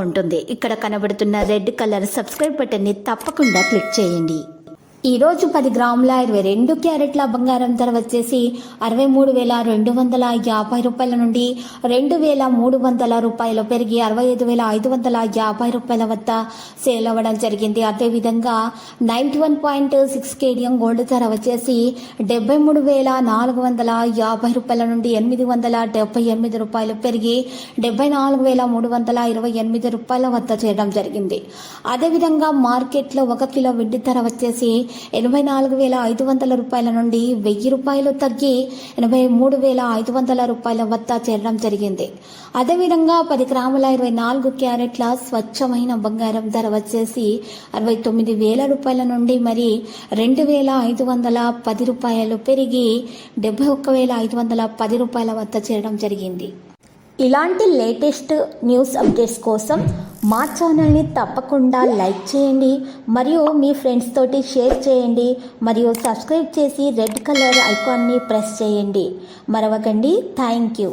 ఉంటుంది. ఇక్కడ కనబడుతున్న రెడ్ కలర్ సబ్స్క్రైబ్ బటన్ని తప్పకుండా క్లిక్ చేయండి. ఈరోజు 10 గ్రాముల 22 క్యారెట్ల బంగారం ధర వచ్చేసి 63,250 రూపాయల నుండి 2,300 రూపాయలు పెరిగి 65,550 రూపాయల వద్ద సేల్ అవ్వడం జరిగింది. అదేవిధంగా 91.6 కేడియం గోల్డ్ ధర వచ్చేసి 73,450 రూపాయల నుండి 878 రూపాయలు పెరిగి 74,328 రూపాయల వద్ద చేయడం జరిగింది. అదేవిధంగా మార్కెట్లో 1 కిలో వెండి ధర వచ్చేసి 84,500 రూపాయల నుండి 1000 రూపాయలు తగ్గి 83,500 రూపాయల వద్ద చేరడం జరిగింది. అదేవిధంగా 10 గ్రాముల 24 క్యారెట్ల స్వచ్ఛమైన బంగారం ధర వచ్చేసి 69,000 రూపాయల నుండి మరి 2,510 రూపాయలు పెరిగి 71,510 రూపాయల వద్ద చేరడం జరిగింది. ఇలాంటి లేటెస్ట్ న్యూస్ అప్డేట్స్ కోసం మా ఛానల్ని తప్పకుండా లైక్ చేయండి మరియు మీ ఫ్రెండ్స్ తోటి షేర్ చేయండి మరియు సబ్స్క్రైబ్ చేసి రెడ్ కలర్ ఐకాన్ని ప్రెస్ చేయండి. మరవకండి. Thank you.